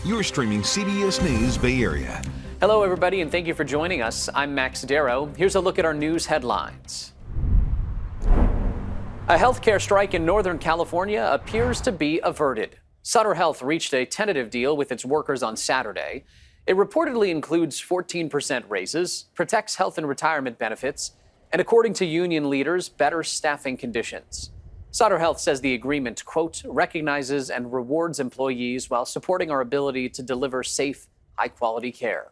You're streaming CBS News Bay Area. Hello, everybody, and thank you for joining us. I'm Max Darrow. Here's a look at our news headlines. A healthcare strike in Northern California appears to be averted. Sutter Health reached a tentative deal with its workers on Saturday. It reportedly includes 14% raises, protects health and retirement benefits, and according to union leaders, better staffing conditions. Sutter Health says the agreement, quote, recognizes and rewards employees while supporting our ability to deliver safe, high-quality care.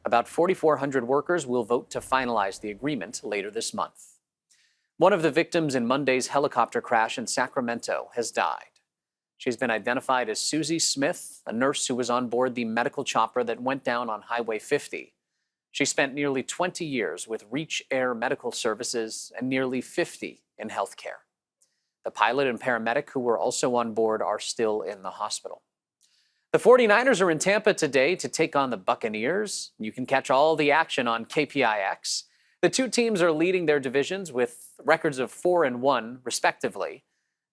About 4,400 workers will vote to finalize the agreement later this month. One of the victims in Monday's helicopter crash in Sacramento has died. She's been identified as Susie Smith, a nurse who was on board the medical chopper that went down on Highway 50. She spent nearly 20 years with Reach Air Medical Services and nearly 50 in healthcare. The pilot and paramedic who were also on board are still in the hospital. The 49ers are in Tampa today to take on the Buccaneers. You can catch all the action on KPIX. The two teams are leading their divisions with records of 4-1, respectively.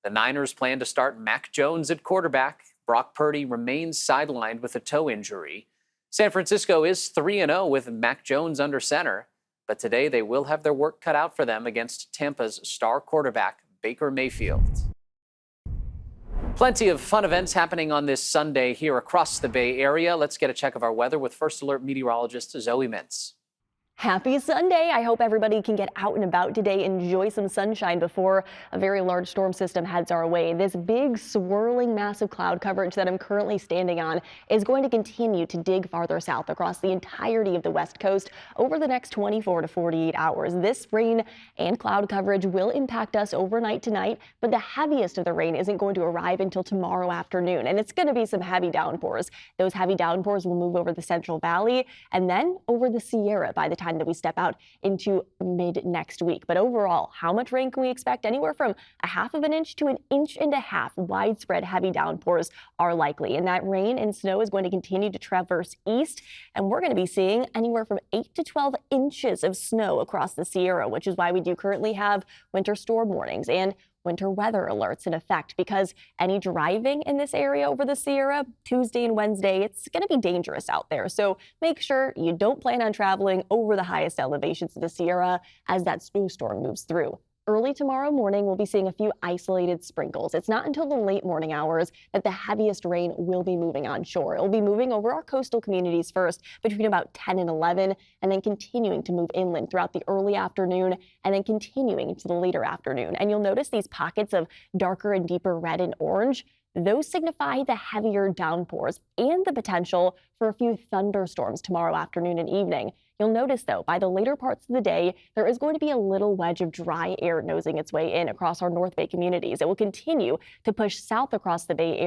The Niners plan to start Mac Jones at quarterback. Brock Purdy remains sidelined with a toe injury. San Francisco is 3-0 with Mac Jones under center. But today they will have their work cut out for them against Tampa's star quarterback, Baker Mayfield. Plenty of fun events happening on this Sunday here across the Bay Area. Let's get a check of our weather with First Alert meteorologist Zoe Mintz. Happy Sunday. I hope everybody can get out and about today, enjoy some sunshine before a very large storm system heads our way. This big swirling mass of cloud coverage that I'm currently standing on is going to continue to dig farther south across the entirety of the West Coast over the next 24 to 48 hours. This rain and cloud coverage will impact us overnight tonight, but the heaviest of the rain isn't going to arrive until tomorrow afternoon, and it's going to be some heavy downpours. Those heavy downpours will move over the Central Valley and then over the Sierra by the time that we step out into mid next week. But overall, how much rain can we expect? Anywhere from 1/2 inch to 1.5 inches. Widespread heavy downpours are likely, and that rain and snow is going to continue to traverse east, and we're going to be seeing anywhere from 8 to 12 inches of snow across the Sierra, which is why we do currently have winter storm warnings and winter weather alerts in effect, because any driving in this area over the Sierra Tuesday and Wednesday, it's going to be dangerous out there. So make sure you don't plan on traveling over the highest elevations of the Sierra as that snowstorm moves through. Early tomorrow morning, we'll be seeing a few isolated sprinkles. It's not until the late morning hours that the heaviest rain will be moving onshore. It'll be moving over our coastal communities first between about 10 and 11, and then continuing to move inland throughout the early afternoon, and then continuing into the later afternoon. And you'll notice these pockets of darker and deeper red and orange. Those signify the heavier downpours and the potential for a few thunderstorms tomorrow afternoon and evening. You'll notice, though, by the later parts of the day, there is going to be a little wedge of dry air nosing its way in across our North Bay communities. It will continue to push south across the Bay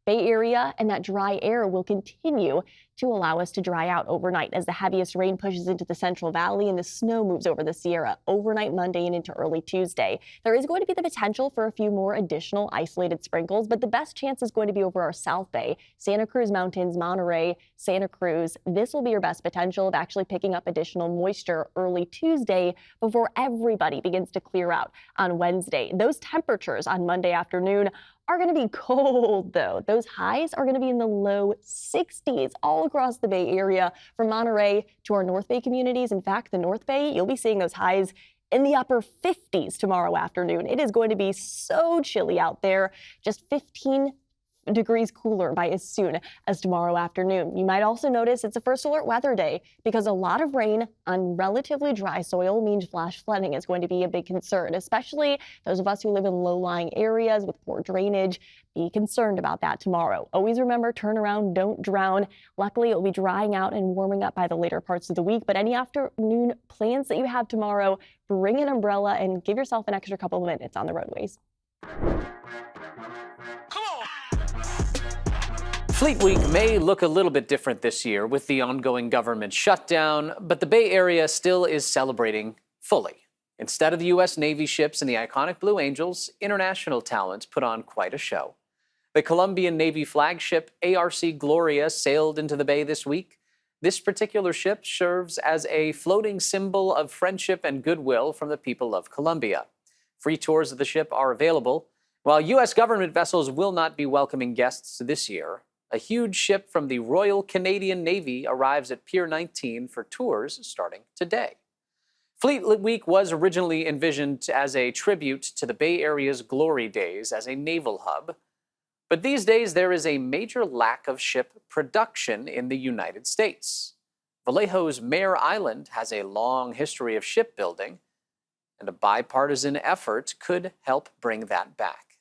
Area, and that dry air will continue to allow us to dry out overnight as the heaviest rain pushes into the Central Valley and the snow moves over the Sierra overnight Monday and into early Tuesday. There is going to be the potential for a few more additional isolated sprinkles, but the best chance is going to be over our South Bay, Santa Cruz Mountains, Monterey, Santa Cruz. This will be your best potential of actually picking up additional moisture early Tuesday before everybody begins to clear out on Wednesday. Those temperatures on Monday afternoon are going to be cold, though. Those highs are going to be in the low 60s all across the Bay Area, from Monterey to our North Bay communities. In fact, the North Bay, you'll be seeing those highs in the upper 50s tomorrow afternoon. It is going to be so chilly out there, just 15 degrees cooler by as soon as tomorrow afternoon. You might also notice it's a first alert weather day because a lot of rain on relatively dry soil means flash flooding is going to be a big concern, especially those of us who live in low-lying areas with poor drainage. Be concerned about that tomorrow. Always remember, turn around, don't drown. Luckily, it'll be drying out and warming up by the later parts of the week, but any afternoon plans that you have tomorrow, bring an umbrella and give yourself an extra couple of minutes on the roadways. Fleet Week may look a little bit different this year with the ongoing government shutdown, but the Bay Area still is celebrating fully. Instead of the U.S. Navy ships and the iconic Blue Angels, international talent put on quite a show. The Colombian Navy flagship ARC Gloria sailed into the bay this week. This particular ship serves as a floating symbol of friendship and goodwill from the people of Colombia. Free tours of the ship are available. While U.S. government vessels will not be welcoming guests this year, A huge ship from the Royal Canadian Navy arrives at Pier 19 for tours starting today. Fleet Week was originally envisioned as a tribute to the Bay Area's glory days as a naval hub. But these days, there is a major lack of ship production in the United States. Vallejo's Mare Island has a long history of shipbuilding, and a bipartisan effort could help bring that back.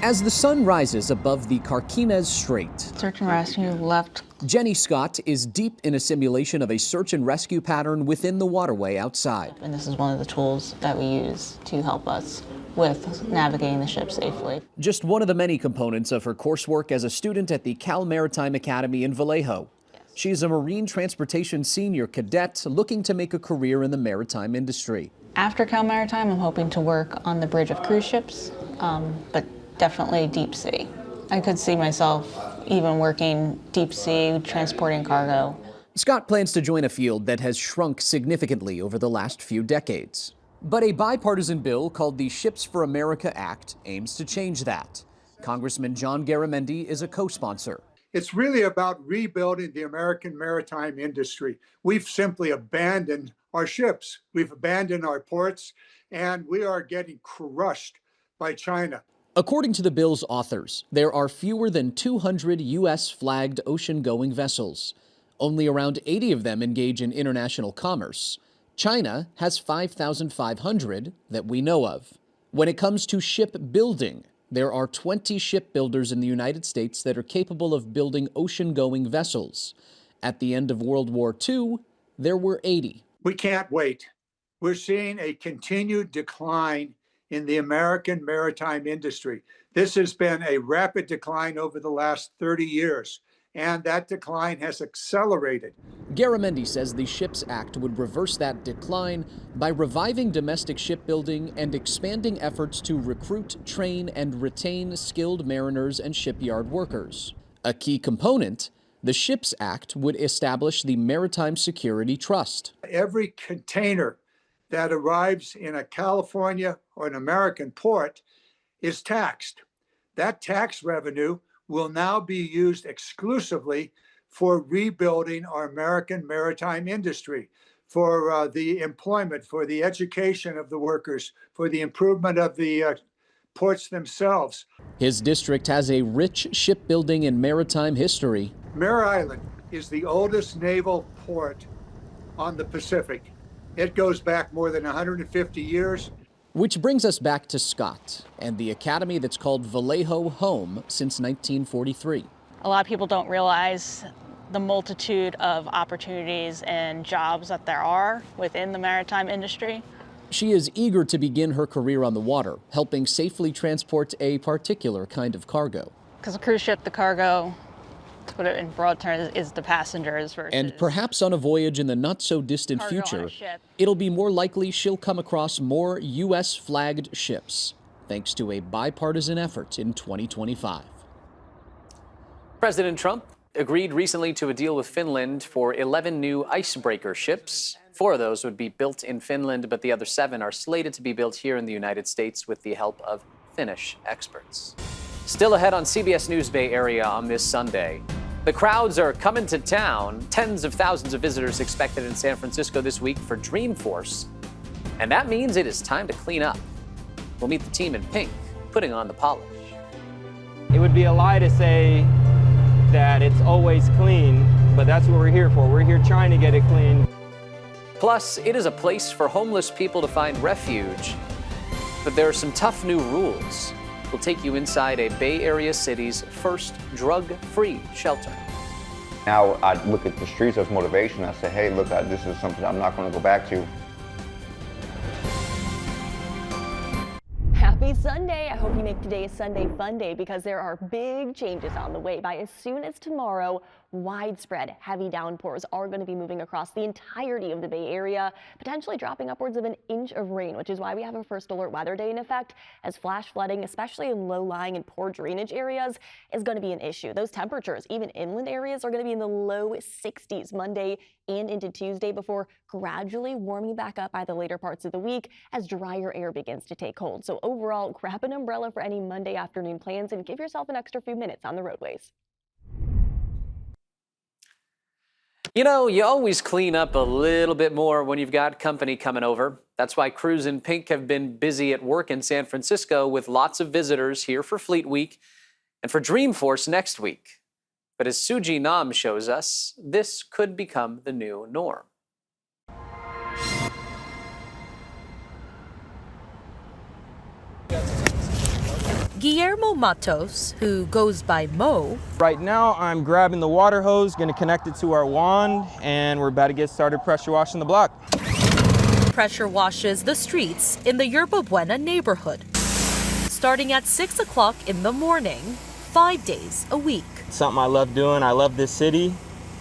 As the sun rises above the Carquinez Strait, Search and rescue left. Jenny Scott is deep in a simulation of a search and rescue pattern within the waterway outside. And this is one of the tools that we use to help us with navigating the ship safely. Just one of the many components of her coursework as a student at the Cal Maritime Academy in Vallejo. She's a marine transportation senior cadet looking to make a career in the maritime industry. After Cal Maritime, I'm hoping to work on the bridge of cruise ships, but definitely deep sea. I could see myself even working deep sea, transporting cargo. Scott plans to join a field that has shrunk significantly over the last few decades. But a bipartisan bill called the Ships for America Act aims to change that. Congressman John Garamendi is a co-sponsor. It's really about rebuilding the American maritime industry. We've simply abandoned our ships. We've abandoned our ports, and we are getting crushed by China. According to the bill's authors, there are fewer than 200 U.S.-flagged ocean-going vessels. Only around 80 of them engage in international commerce. China has 5,500 that we know of. When it comes to shipbuilding, there are 20 shipbuilders in the United States that are capable of building ocean-going vessels. At the end of World War II, there were 80. We can't wait. We're seeing a continued decline in the American maritime industry. This has been a rapid decline over the last 30 years, and that decline has accelerated. Garamendi says the SHIPS Act would reverse that decline by reviving domestic shipbuilding and expanding efforts to recruit, train, and retain skilled mariners and shipyard workers. A key component, the SHIPS Act would establish the Maritime Security Trust. Every container that arrives in a California or an American port is taxed. That tax revenue will now be used exclusively for rebuilding our American maritime industry, for the employment, for the education of the workers, for the improvement of the ports themselves. His district has a rich shipbuilding and maritime history. Mare Island is the oldest naval port on the Pacific. It goes back more than 150 years. Which brings us back to Scott and the academy that's called Vallejo home since 1943. A lot of people don't realize the multitude of opportunities and jobs that there are within the maritime industry. She is eager to begin her career on the water, helping safely transport a particular kind of cargo. Because a cruise ship, the cargo, to put it in broad terms, is the passengers versus... And perhaps on a voyage in the not-so-distant future, it'll be more likely she'll come across more U.S.-flagged ships, thanks to a bipartisan effort in 2025. President Trump agreed recently to a deal with Finland for 11 new icebreaker ships. 4 of those would be built in Finland, but the other 7 are slated to be built here in the United States with the help of Finnish experts. Still ahead on CBS News Bay Area on this Sunday. The crowds are coming to town. Tens of thousands of visitors expected in San Francisco this week for Dreamforce. And that means it is time to clean up. We'll meet the team in pink, putting on the polish. It would be a lie to say that it's always clean, but that's what we're here for. We're here trying to get it clean. Plus, it is a place for homeless people to find refuge. But there are some tough new rules. We'll take you inside a Bay Area city's first drug-free shelter. Now I look at the streets as motivation. I say, hey, look, this is something I'm not going to go back to. Happy Sunday. I hope you make today a Sunday fun day because there are big changes on the way. By as soon as tomorrow, widespread heavy downpours are going to be moving across the entirety of the Bay Area, potentially dropping upwards of an inch of rain, which is why we have a first alert weather day in effect, as flash flooding, especially in low-lying and poor drainage areas, is going to be an issue. Those temperatures, even inland areas, are going to be in the low 60s Monday and into Tuesday before gradually warming back up by the later parts of the week as drier air begins to take hold. So overall, grab an umbrella for for any Monday afternoon plans and give yourself an extra few minutes on the roadways. You know, you always clean up a little bit more when you've got company coming over. That's why Crews in Pink have been busy at work in San Francisco with lots of visitors here for Fleet Week and for Dreamforce next week. But as Suji Nam shows us, this could become the new norm. Guillermo Matos, who goes by Mo, Right now, I'm grabbing the water hose, gonna connect it to our wand, and we're about to get started pressure washing the block. pressure washes the streets in the Yerba Buena neighborhood, starting at 6 o'clock in the morning, 5 days a week. It's something I love doing. I love this city.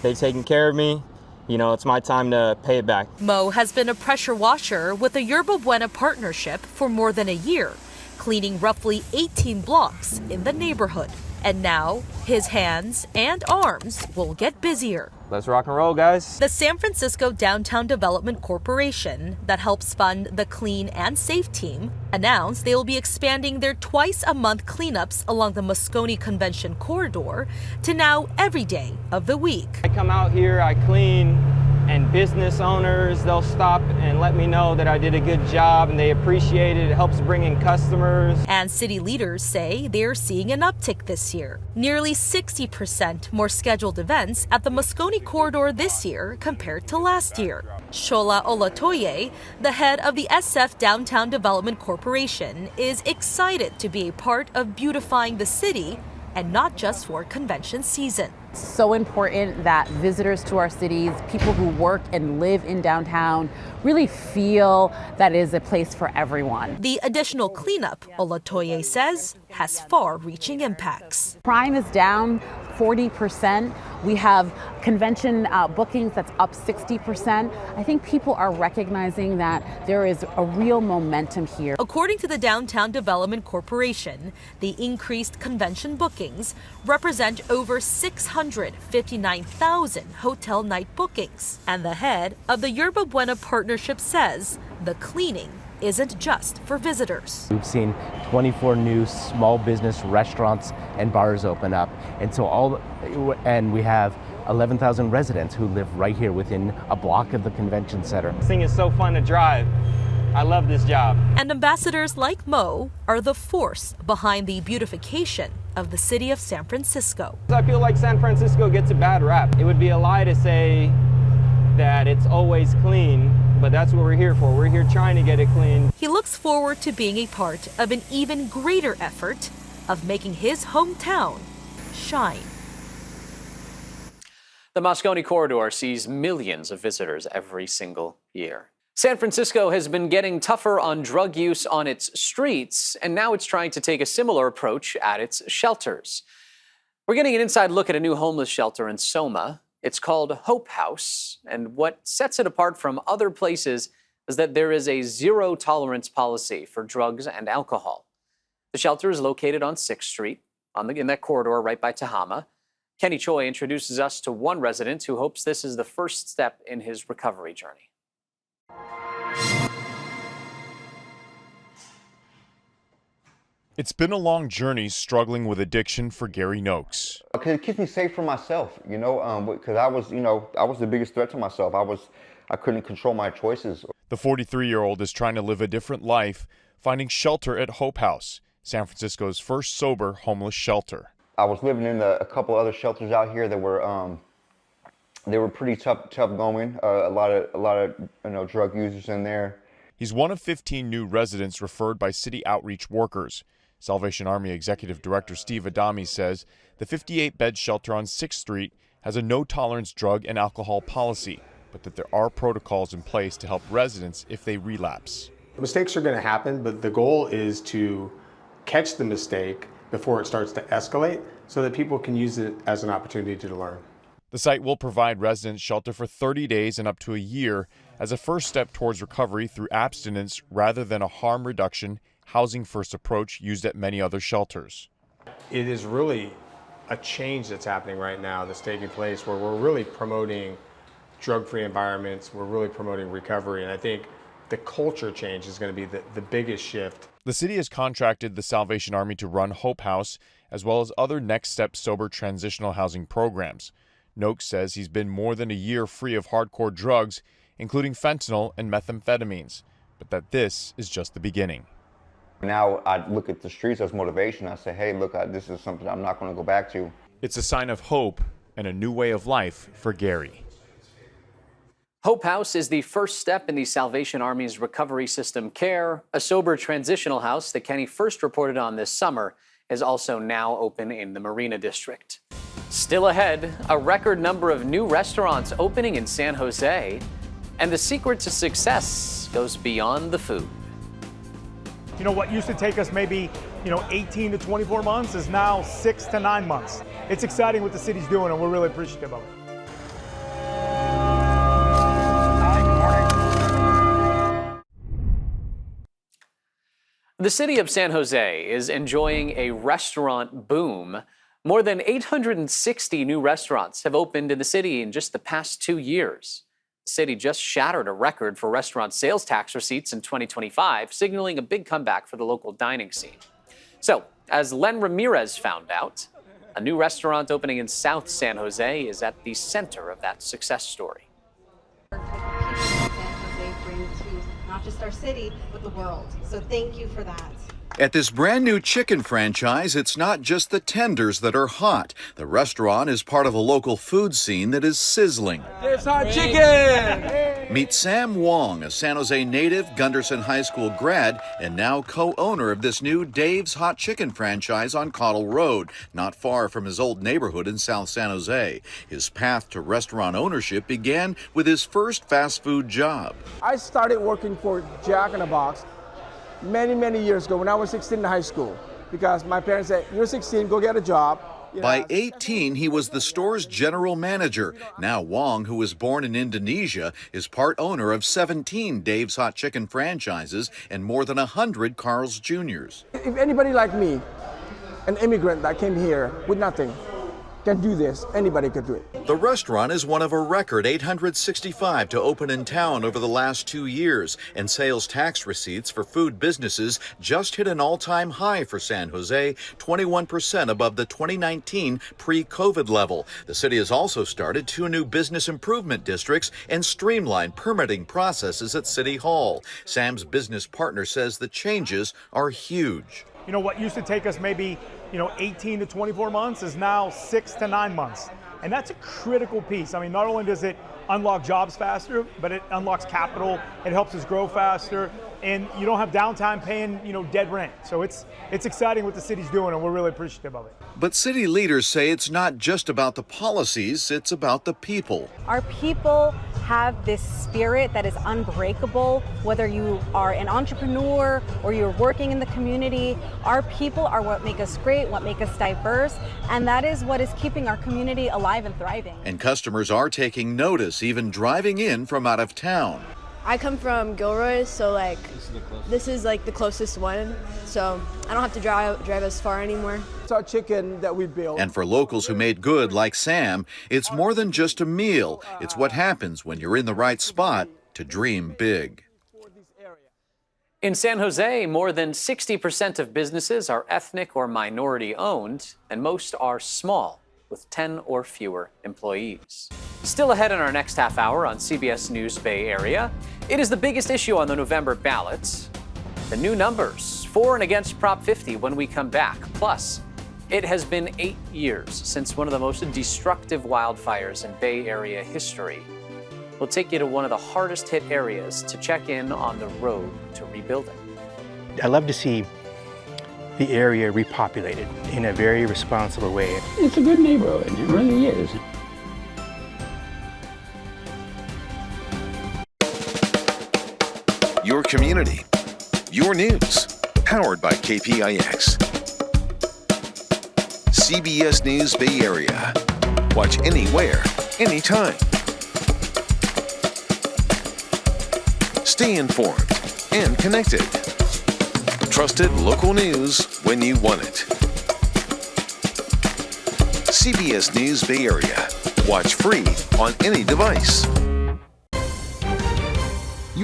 They've taken care of me. You know, it's my time to pay it back. Mo has been a pressure washer with the Yerba Buena partnership for more than a year, cleaning roughly 18 blocks in the neighborhood. And now, his hands and arms will get busier. Let's rock and roll, guys. The San Francisco Downtown Development Corporation, that helps fund the Clean and Safe team, announced they will be expanding their twice-a-month cleanups along the Moscone Convention corridor to now every day of the week. I come out here, I clean, and business owners, they'll stop and let me know that I did a good job and they appreciate it. It helps bring in customers. And city leaders say they're seeing an uptick this year. Nearly 60% more scheduled events at the Moscone corridor this year compared to last year. Shola Olatoye, the head of the SF Downtown Development Corporation, is excited to be a part of beautifying the city, and not just for convention season. So important that visitors to our cities, people who work and live in downtown, really feel that it is a place for everyone. The additional cleanup, Olatoye says, has far-reaching impacts. Crime is down 40%. We have convention bookings that's up 60%. I think people are recognizing that there is a real momentum here. According to the Downtown Development Corporation, the increased convention bookings represent over 659,000 hotel night bookings. And the head of the Yerba Buena partnership says the cleaning isn't just for visitors. We've seen 24 new small business restaurants and bars open up, and we have 11,000 residents who live right here within a block of the convention center. This thing is so fun to drive. I love this job. And ambassadors like Mo are the force behind the beautification of the city of San Francisco. I feel like San Francisco gets a bad rap. It would be a lie to say that it's always clean, but that's what we're here for. We're here trying to get it clean. He looks forward to being a part of an even greater effort of making his hometown shine. The Moscone corridor sees millions of visitors every single year. San Francisco has been getting tougher on drug use on its streets, and now it's trying to take a similar approach at its shelters. We're getting an inside look at a new homeless shelter in Soma. It's called Hope House, and what sets it apart from other places is that there is a zero-tolerance policy for drugs and alcohol. The shelter is located on 6th Street, in that corridor right by Tehama. Kenny Choi introduces us to one resident who hopes this is the first step in his recovery journey. It's been a long journey struggling with addiction for Gary Noakes. Because it keeps me safe from myself, you know, because I was the biggest threat to myself. I couldn't control my choices. The 43-year-old is trying to live a different life, finding shelter at Hope House, San Francisco's first sober homeless shelter. I was living in a couple other shelters out here that were they were pretty tough going. A lot of drug users in there. He's one of 15 new residents referred by city outreach workers. Salvation Army Executive Director Steve Adami says the 58-bed shelter on 6th Street has a no-tolerance drug and alcohol policy, but that there are protocols in place to help residents if they relapse. Mistakes are going to happen, but the goal is to catch the mistake before it starts to escalate so that people can use it as an opportunity to learn. The site will provide residents shelter for 30 days and up to a year as a first step towards recovery through abstinence rather than a harm reduction, housing-first approach used at many other shelters. It is really a change that's happening right now that's taking place where we're really promoting drug-free environments, we're really promoting recovery, and I think the culture change is going to be the biggest shift. The city has contracted the Salvation Army to run Hope House, as well as other Next Step sober transitional housing programs. Noakes says he's been more than a year free of hardcore drugs, including fentanyl and methamphetamines, but that this is just the beginning. Now I look at the streets as motivation. I say, hey, look, this is something I'm not going to go back to. It's a sign of hope and a new way of life for Gary. Hope House is the first step in the Salvation Army's recovery system care. A sober transitional house that Kenny first reported on this summer is also now open in the Marina District. Still ahead, a record number of new restaurants opening in San Jose. And the secret to success goes beyond the food. You know, what used to take us maybe, 18 to 24 months is now 6 to 9 months. It's exciting what the city's doing, and we're really appreciative of it. The city of San Jose is enjoying a restaurant boom. More than 860 new restaurants have opened in the city in just the past 2 years. The city just shattered a record for restaurant sales tax receipts in 2025, signaling a big comeback for the local dining scene. So, as Len Ramirez found out, a new restaurant opening in South San Jose is at the center of that success story. Not just our city, but the world. So thank you for that. At this brand new chicken franchise, it's not just the tenders that are hot. The restaurant is part of a local food scene that is sizzling. It's hot chicken! Meet Sam Wong, a San Jose native, Gunderson High School grad, and now co-owner of this new Dave's Hot Chicken franchise on Cottle Road, not far from his old neighborhood in South San Jose. His path to restaurant ownership began with his first fast food job. I started working for Jack in the Box many years ago when I was 16 in high school, because my parents said, you're 16, go get a job. By 18, he was the store's general manager. Now Wong, who was born in Indonesia, is part owner of 17 Dave's Hot Chicken franchises and more than 100 Carl's Jr.'s. If anybody like me, an immigrant that came here with nothing, can do this, anybody could do it. The restaurant is one of a record 865 to open in town over the last 2 years, and sales tax receipts for food businesses just hit an all-time high for San Jose, 21% above the 2019 pre-COVID level. The city has also started 2 new business improvement districts and streamlined permitting processes at City Hall. Sam's business partner says the changes are huge. You know, what used to take us maybe, 18 to 24 months is now 6 to 9 months. And that's a critical piece. I mean, not only does it unlock jobs faster, but it unlocks capital. It helps us grow faster. And you don't have downtime paying, dead rent. So it's exciting what the city's doing, and we're really appreciative of it. But city leaders say it's not just about the policies, it's about the people. Our people have this spirit that is unbreakable, whether you are an entrepreneur or you're working in the community. Our people are what make us great, what make us diverse, and that is what is keeping our community alive and thriving. And customers are taking notice, even driving in from out of town. I come from Gilroy, so this is the closest one, so I don't have to drive as far anymore. It's our chicken that we built. And for locals who made good like Sam, it's more than just a meal. It's what happens when you're in the right spot to dream big. In San Jose, more than 60% of businesses are ethnic or minority owned, and most are small, with 10 or fewer employees. Still ahead in our next half hour on CBS News Bay Area, it is the biggest issue on the November ballot. The new numbers for and against Prop 50 when we come back. Plus, it has been 8 years since one of the most destructive wildfires in Bay Area history. We'll take you to one of the hardest hit areas to check in on the road to rebuilding. I love to see the area repopulated in a very responsible way. It's a good neighborhood, it really is. Your community, your news, powered by KPIX. CBS News Bay Area. Watch anywhere, anytime. Stay informed and connected. Trusted local news when you want it. CBS News Bay Area. Watch free on any device.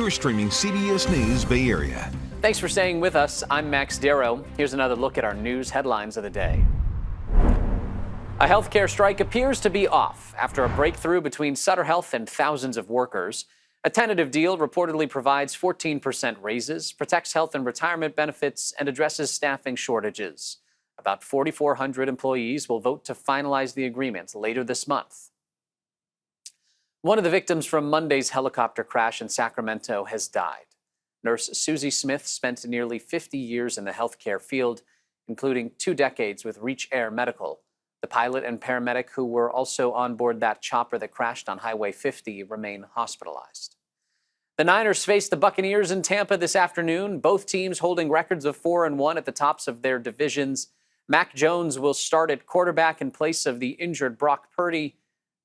You're streaming CBS News Bay Area. Thanks for staying with us. I'm Max Darrow. Here's another look at our news headlines of the day. A healthcare strike appears to be off after a breakthrough between Sutter Health and thousands of workers. A tentative deal reportedly provides 14% raises, protects health and retirement benefits, and addresses staffing shortages. About 4,400 employees will vote to finalize the agreement later this month. One of the victims from Monday's helicopter crash in Sacramento has died. Nurse Susie Smith spent nearly 50 years in the healthcare field, including 2 decades with Reach Air Medical. The pilot and paramedic who were also on board that chopper that crashed on Highway 50 remain hospitalized. The Niners face the Buccaneers in Tampa this afternoon, both teams holding records of 4-1 at the tops of their divisions. Mac Jones will start at quarterback in place of the injured Brock Purdy.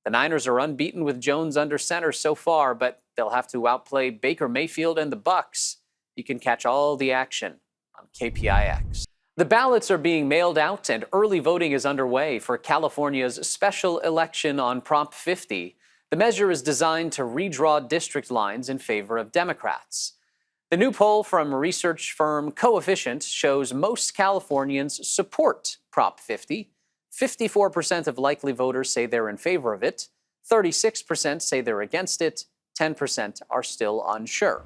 The Niners are unbeaten with Jones under center so far, but they'll have to outplay Baker Mayfield and the Bucs. You can catch all the action on KPIX. The ballots are being mailed out and early voting is underway for California's special election on Prop 50. The measure is designed to redraw district lines in favor of Democrats. The new poll from research firm Coefficient shows most Californians support Prop 50. 54% of likely voters say they're in favor of it. 36% say they're against it. 10% are still unsure.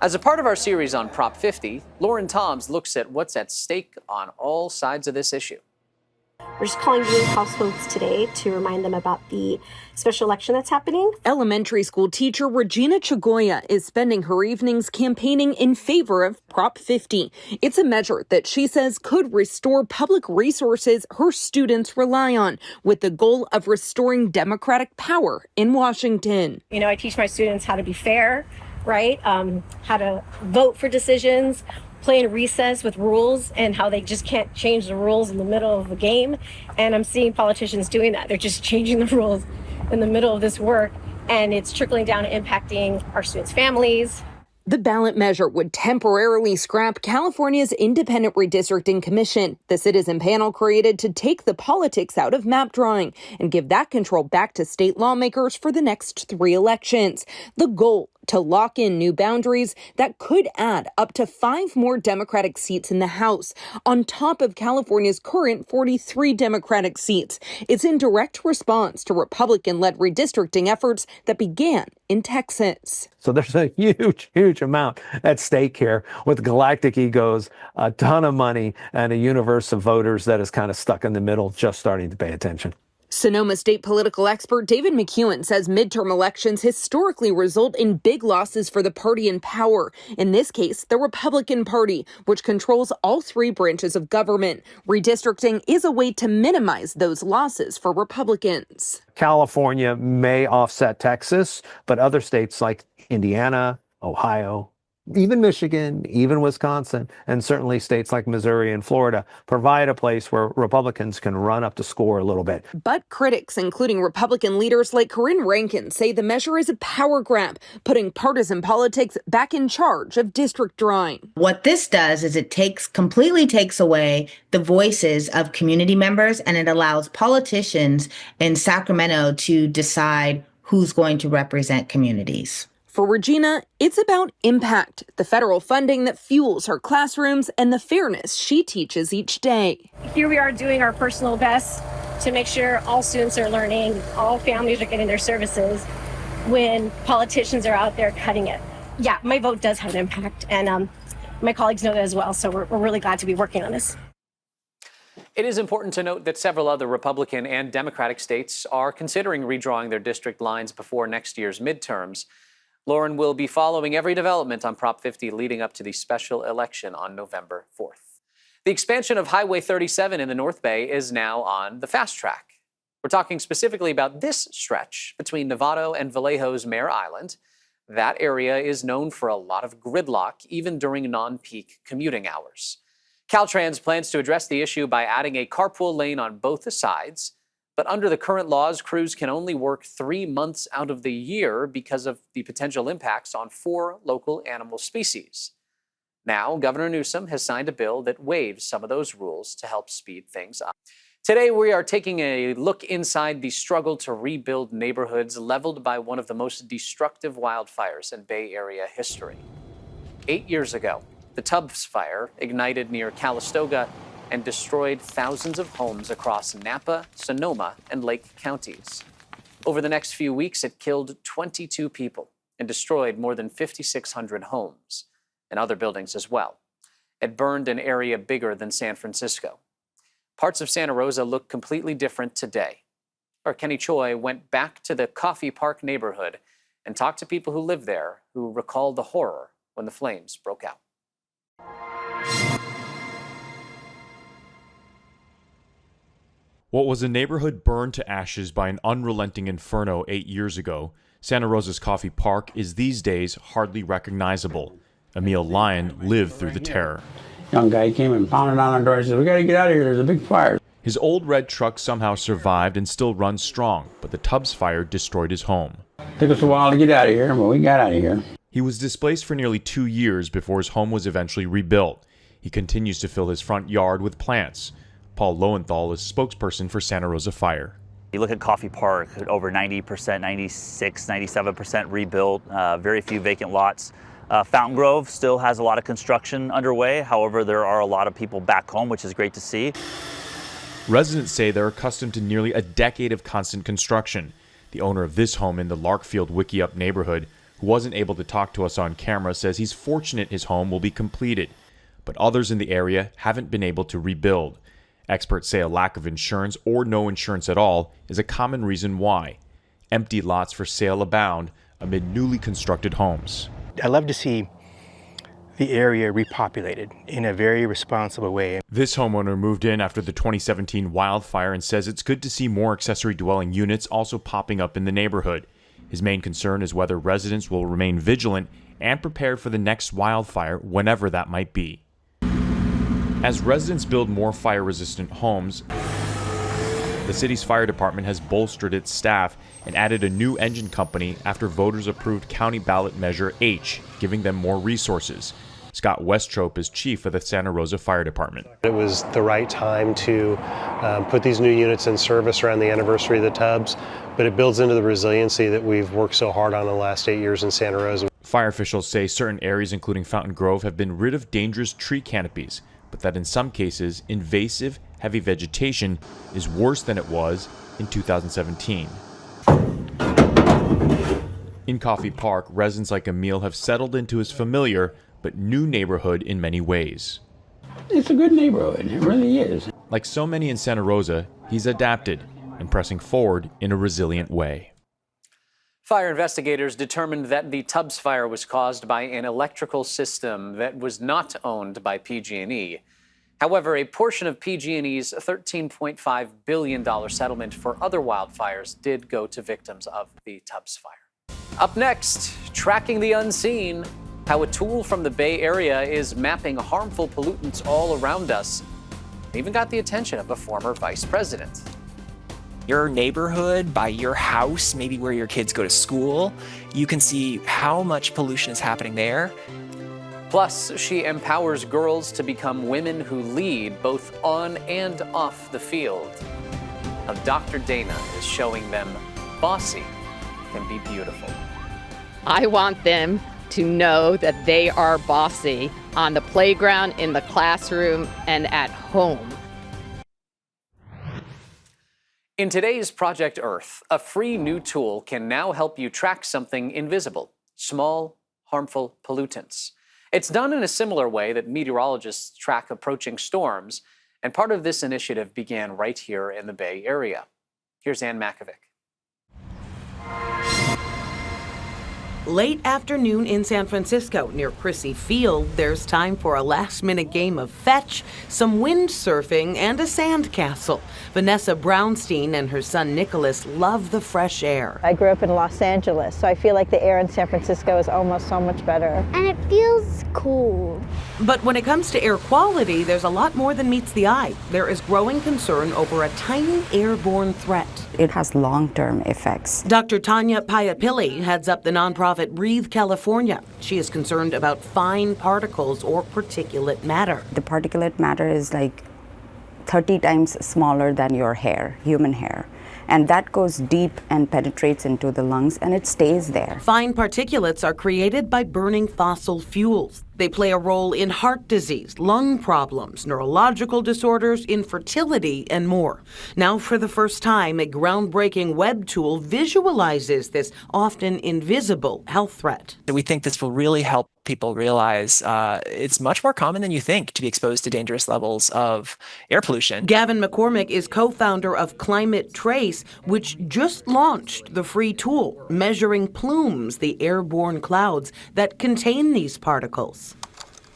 As a part of our series on Prop 50, Lauren Toms looks at what's at stake on all sides of this issue. We're just calling viewing households today to remind them about the special election that's happening. Elementary school teacher Regina Chagoya is spending her evenings campaigning in favor of Prop 50. It's a measure that she says could restore public resources her students rely on, with the goal of restoring democratic power in Washington. You know, I teach my students how to be fair, right? How to vote for decisions, play in recess with rules, and how they just can't change the rules in the middle of the game. And I'm seeing politicians doing that. They're just changing the rules in the middle of this work, and it's trickling down and impacting our students' families. The ballot measure would temporarily scrap California's Independent Redistricting Commission, the citizen panel created to take the politics out of map drawing and give that control back to state lawmakers for the next 3 elections. The goal: to lock in new boundaries that could add up to 5 more Democratic seats in the House, on top of California's current 43 Democratic seats. It's in direct response to Republican-led redistricting efforts that began in Texas. So there's a huge amount at stake here with galactic egos, a ton of money, and a universe of voters that is kind of stuck in the middle, just starting to pay attention. Sonoma State political expert David McEwen says midterm elections historically result in big losses for the party in power. In this case, the Republican Party, which controls all 3 branches of government. Redistricting is a way to minimize those losses for Republicans. California may offset Texas, but other states like Indiana, Ohio, even Michigan, even Wisconsin, and certainly states like Missouri and Florida provide a place where Republicans can run up the score a little bit. But critics, including Republican leaders like Corinne Rankin, say the measure is a power grab, putting partisan politics back in charge of district drawing. What this does is it completely takes away the voices of community members, and it allows politicians in Sacramento to decide who's going to represent communities. For Regina, it's about impact, the federal funding that fuels her classrooms, and the fairness she teaches each day. Here we are doing our personal best to make sure all students are learning, all families are getting their services, when politicians are out there cutting it. Yeah, my vote does have an impact, and my colleagues know that as well, so we're really glad to be working on this. It is important to note that several other Republican and Democratic states are considering redrawing their district lines before next year's midterms. Lauren will be following every development on Prop 50 leading up to the special election on November 4th. The expansion of Highway 37 in the North Bay is now on the fast track. We're talking specifically about this stretch between Novato and Vallejo's Mare Island. That area is known for a lot of gridlock, even during non-peak commuting hours. Caltrans plans to address the issue by adding a carpool lane on both sides. But under the current laws, crews can only work 3 months out of the year because of the potential impacts on 4 local animal species. Now, Governor Newsom has signed a bill that waives some of those rules to help speed things up. Today, we are taking a look inside the struggle to rebuild neighborhoods leveled by one of the most destructive wildfires in Bay Area history. 8 years ago, the Tubbs Fire ignited near Calistoga and destroyed thousands of homes across Napa, Sonoma, and Lake counties. Over the next few weeks, it killed 22 people and destroyed more than 5,600 homes and other buildings as well. It burned an area bigger than San Francisco. Parts of Santa Rosa look completely different today. Our Kenny Choi went back to the Coffee Park neighborhood and talked to people who live there who recall the horror when the flames broke out. What was a neighborhood burned to ashes by an unrelenting inferno 8 years ago, Santa Rosa's Coffee Park is these days hardly recognizable. Emil Lyon lived through the terror. Young guy came and pounded on our door and said, "We got to get out of here. There's a big fire." His old red truck somehow survived and still runs strong, but the Tubbs fire destroyed his home. Took us a while to get out of here, but we got out of here. He was displaced for nearly 2 years before his home was eventually rebuilt. He continues to fill his front yard with plants. Paul Lowenthal is spokesperson for Santa Rosa Fire. You look at Coffee Park, over 90%, 96, 97% rebuilt, very few vacant lots. Fountain Grove still has a lot of construction underway. However, there are a lot of people back home, which is great to see. Residents say they're accustomed to nearly a decade of constant construction. The owner of this home in the Larkfield Wickiup neighborhood, who wasn't able to talk to us on camera, says he's fortunate his home will be completed. But others in the area haven't been able to rebuild. Experts say a lack of insurance or no insurance at all is a common reason why. Empty lots for sale abound amid newly constructed homes. I love to see the area repopulated in a very responsible way. This homeowner moved in after the 2017 wildfire and says it's good to see more accessory dwelling units also popping up in the neighborhood. His main concern is whether residents will remain vigilant and prepared for the next wildfire, whenever that might be. As residents build more fire-resistant homes, the city's fire department has bolstered its staff and added a new engine company after voters approved County Ballot Measure H, giving them more resources. Scott Westrope is chief of the Santa Rosa Fire Department. It was the right time to put these new units in service around the anniversary of the Tubbs, but it builds into the resiliency that we've worked so hard on in the last 8 years in Santa Rosa. Fire officials say certain areas, including Fountain Grove, have been rid of dangerous tree canopies, but that in some cases, invasive, heavy vegetation is worse than it was in 2017. In Coffee Park, residents like Emil have settled into his familiar but new neighborhood in many ways. It's a good neighborhood, it really is. Like so many in Santa Rosa, he's adapted and pressing forward in a resilient way. Fire investigators determined that the Tubbs fire was caused by an electrical system that was not owned by PG&E. However, a portion of PG&E's $13.5 billion settlement for other wildfires did go to victims of the Tubbs fire. Up next, tracking the unseen, how a tool from the Bay Area is mapping harmful pollutants all around us. It even got the attention of a former vice president. Your neighborhood, by your house, maybe where your kids go to school, you can see how much pollution is happening there. Plus, she empowers girls to become women who lead both on and off the field. Now, Dr. Dana is showing them bossy can be beautiful. I want them to know that they are bossy on the playground, in the classroom, and at home. In today's Project Earth, a free new tool can now help you track something invisible, small, harmful pollutants. It's done in a similar way that meteorologists track approaching storms, and part of this initiative began right here in the Bay Area. Here's Ann Makovic. Late afternoon in San Francisco near Crissy Field, there's time for a last-minute game of fetch, some windsurfing, and a sand castle. Vanessa Brownstein and her son Nicholas love the fresh air. I grew up in Los Angeles, so I feel like the air in San Francisco is almost so much better. And it feels cool. But when it comes to air quality, there's a lot more than meets the eye. There is growing concern over a tiny airborne threat. It has long-term effects. Dr. Tanya Payapilli heads up the nonprofit Breathe California. She is concerned about fine particles or particulate matter. The particulate matter is like 30 times smaller than your hair, human hair. And that goes deep and penetrates into the lungs, and it stays there. Fine particulates are created by burning fossil fuels. They play a role in heart disease, lung problems, neurological disorders, infertility, and more. Now, for the first time, a groundbreaking web tool visualizes this often invisible health threat. We think this will really help people realize it's much more common than you think to be exposed to dangerous levels of air pollution. Gavin McCormick is co-founder of Climate Trace, which just launched the free tool measuring plumes, the airborne clouds that contain these particles.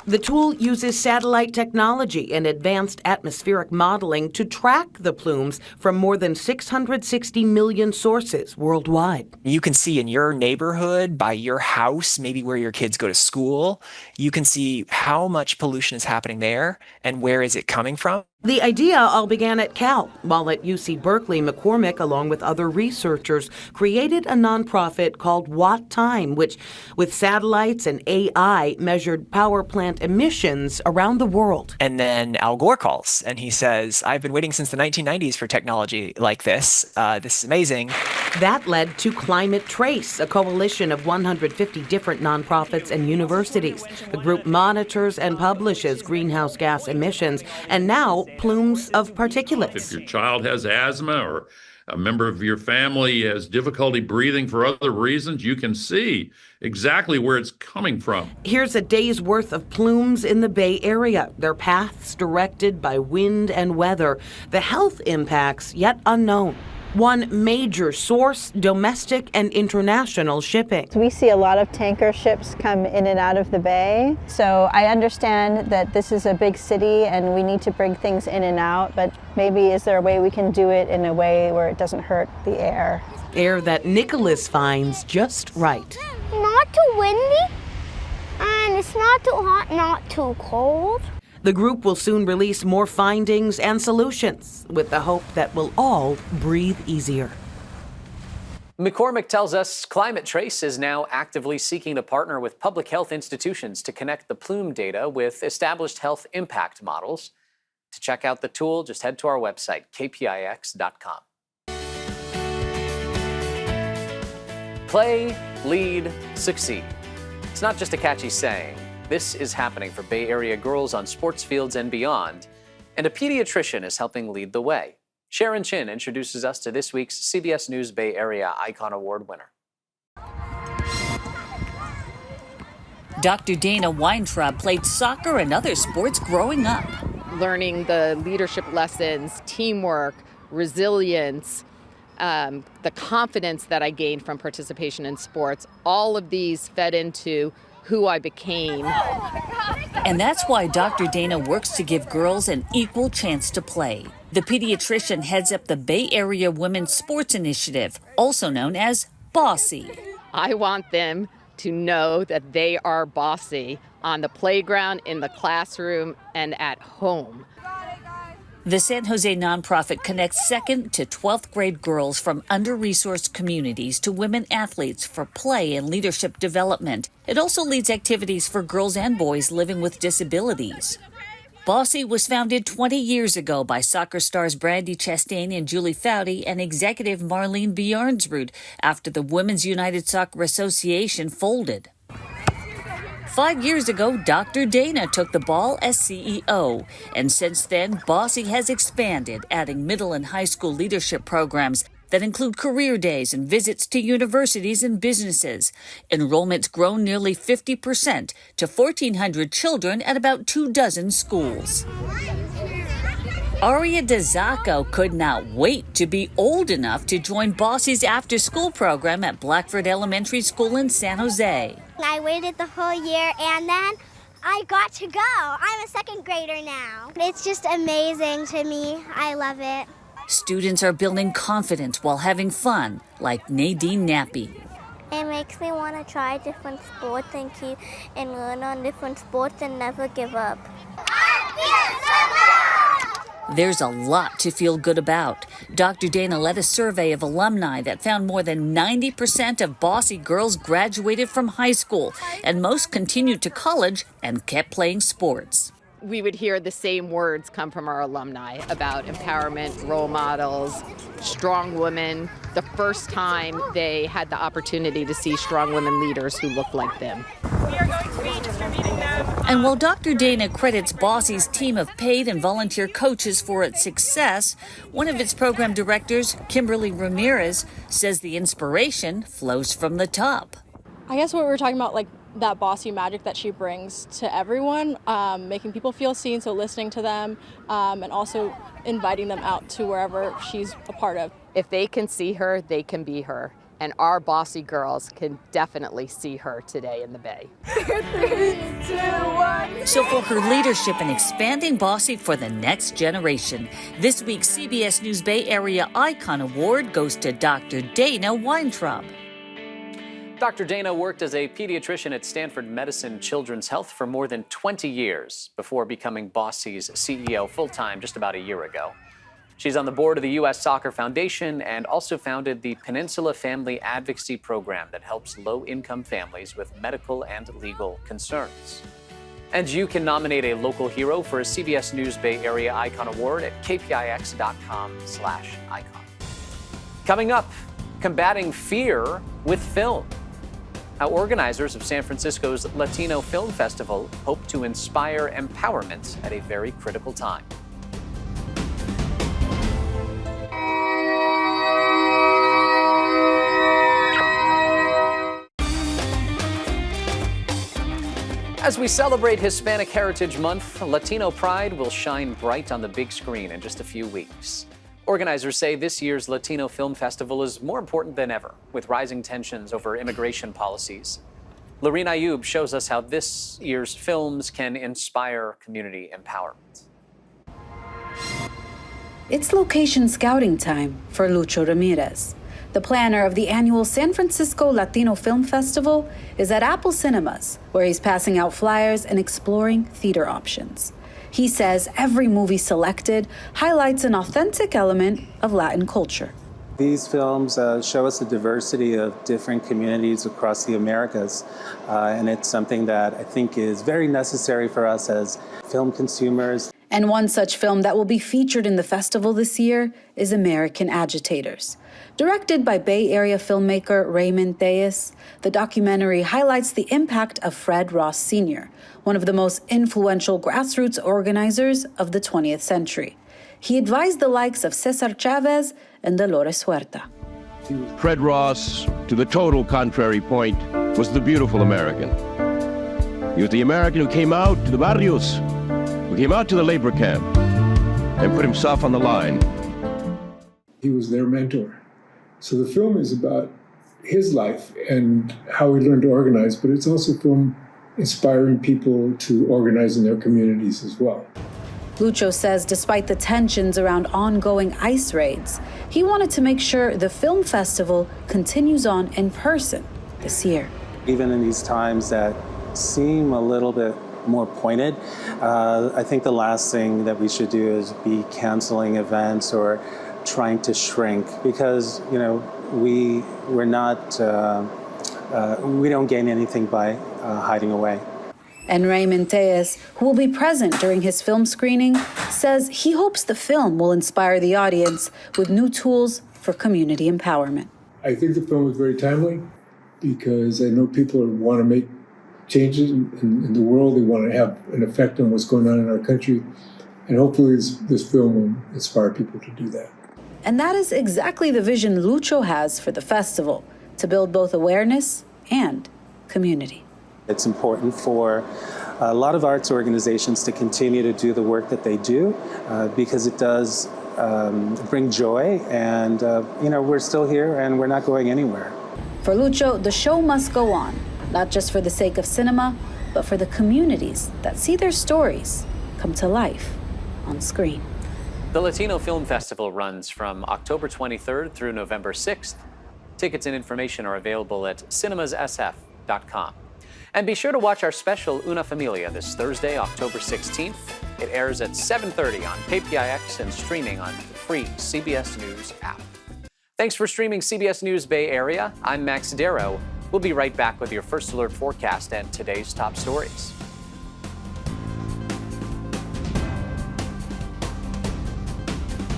The tool uses satellite technology and advanced atmospheric modeling to track the plumes from more than 660 million sources worldwide. You can see in your neighborhood, by your house, maybe where your kids go to school, you can see how much pollution is happening there and where is it coming from. The idea all began at Cal, while at UC Berkeley, McCormick, along with other researchers, created a nonprofit called Watt Time, which, with satellites and AI, measured power plant emissions around the world. And then Al Gore calls, and he says, I've been waiting since the 1990s for technology like this. This is amazing. That led to Climate Trace, a coalition of 150 different nonprofits and universities. The group monitors and publishes greenhouse gas emissions, and now plumes of particulates. If your child has asthma or a member of your family has difficulty breathing for other reasons, you can see exactly where it's coming from. Here's a day's worth of plumes in the Bay Area, their paths directed by wind and weather, the health impacts yet unknown. One major source, domestic and international shipping. We see a lot of tanker ships come in and out of the bay. So I understand that this is a big city and we need to bring things in and out, but maybe is there a way we can do it in a way where it doesn't hurt the air? Air that Nicholas finds just right. Not too windy, and it's not too hot, not too cold. The group will soon release more findings and solutions with the hope that we'll all breathe easier. McCormick tells us Climate Trace is now actively seeking to partner with public health institutions to connect the plume data with established health impact models. To check out the tool, just head to our website, kpix.com. Play, lead, succeed. It's not just a catchy saying. This is happening for Bay Area girls on sports fields and beyond, and a pediatrician is helping lead the way. Sharon Chin introduces us to this week's CBS News Bay Area Icon Award winner. Dr. Dana Weintraub played soccer and other sports growing up. Learning the leadership lessons, teamwork, resilience, the confidence that I gained from participation in sports, all of these fed into who I became. And that's why Dr. Dana works to give girls an equal chance to play. The pediatrician heads up the Bay Area Women's Sports Initiative, also known as Bossy. I want them to know that they are bossy on the playground, in the classroom, and at home. The San Jose nonprofit connects 2nd to 12th grade girls from under-resourced communities to women athletes for play and leadership development. It also leads activities for girls and boys living with disabilities. Bossy was founded 20 years ago by soccer stars Brandy Chastain and Julie Foudy and executive Marlene Bjornsrud after the Women's United Soccer Association folded. 5 years ago, Dr. Dana took the ball as CEO, and since then, Bossy has expanded, adding middle and high school leadership programs that include career days and visits to universities and businesses. Enrollment's grown nearly 50% to 1,400 children at about 24 schools. Aria DeZacco could not wait to be old enough to join Bossy's after-school program at Blackford Elementary School in San Jose. I waited the whole year and then I got to go. I'm a 2nd grader now. It's just amazing to me. I love it. Students are building confidence while having fun, like Nadine Nappy. It makes me want to try different sports and learn on different sports and never give up. There's a lot to feel good about. Dr. Dana led a survey of alumni that found more than 90% of Bossy girls graduated from high school, and most continued to college and kept playing sports. we would hear the same words come from our alumni about empowerment, role models, strong women. The first time they had the opportunity to see strong women leaders who looked like them. We are going to be distributing them. And while Dr. Dana credits Bossy's team of paid and volunteer coaches for its success, one of its program directors, Kimberly Ramirez, says the inspiration flows from the top. I guess what we were talking about, like that bossy magic that she brings to everyone, making people feel seen, so listening to them, and also inviting them out to wherever she's a part of. If they can see her, they can be her. And our bossy girls can definitely see her today in the Bay. 3, 2, 1. So for her leadership in expanding Bossy for the next generation, this week's CBS News Bay Area Icon Award goes to Dr. Dana Weintraub. Dr. Dana worked as a pediatrician at Stanford Medicine Children's Health for more than 20 years before becoming Bossy's CEO full-time just about a year ago. She's on the board of the U.S. Soccer Foundation and also founded the Peninsula Family Advocacy Program that helps low-income families with medical and legal concerns. And you can nominate a local hero for a CBS News Bay Area Icon Award at kpix.com/icon. Coming up, combating fear with film. How organizers of San Francisco's Latino Film Festival hope to inspire empowerment at a very critical time. As we celebrate Hispanic Heritage Month, Latino pride will shine bright on the big screen in just a few weeks. Organizers say this year's Latino Film Festival is more important than ever, with rising tensions over immigration policies. Lorene Ayub shows us how this year's films can inspire community empowerment. It's location scouting time for Lucho Ramirez. The planner of the annual San Francisco Latino Film Festival is at Apple Cinemas, where he's passing out flyers and exploring theater options. He says every movie selected highlights an authentic element of Latin culture. These films show us the diversity of different communities across the Americas, and it's something that I think is very necessary for us as film consumers. And one such film that will be featured in the festival this year is American Agitators. Directed by Bay Area filmmaker Raymond Tellez, the documentary highlights the impact of Fred Ross Sr., one of the most influential grassroots organizers of the 20th century. He advised the likes of Cesar Chavez and Dolores Huerta. Fred Ross, to the total contrary point, was the beautiful American. He was the American who came out to the barrios, who came out to the labor camp, and put himself on the line. He was their mentor. So the film is about his life and how he learned to organize, but it's also from inspiring people to organize in their communities as well. Lucho says despite the tensions around ongoing ICE raids, he wanted to make sure the film festival continues on in person this year. Even in these times that seem a little bit more pointed, I think the last thing that we should do is be canceling events or trying to shrink, because we don't gain anything by hiding away. And Raymond Tellez, who will be present during his film screening, says he hopes the film will inspire the audience with new tools for community empowerment. I think the film is very timely because I know people want to make changes in the world. They want to have an effect on what's going on in our country. And hopefully this film will inspire people to do that. And that is exactly the vision Lucho has for the festival, to build both awareness and community. It's important for a lot of arts organizations to continue to do the work that they do because it does bring joy, and we're still here and we're not going anywhere. For Lucho, the show must go on, not just for the sake of cinema, but for the communities that see their stories come to life on screen. The Latino Film Festival runs from October 23rd through November 6th. Tickets and information are available at cinemassf.com. And be sure to watch our special Una Familia this Thursday, October 16th. It airs at 7:30 on KPIX and streaming on the free CBS News app. Thanks for streaming CBS News Bay Area. I'm Max Darrow. We'll be right back with your First Alert forecast and today's top stories.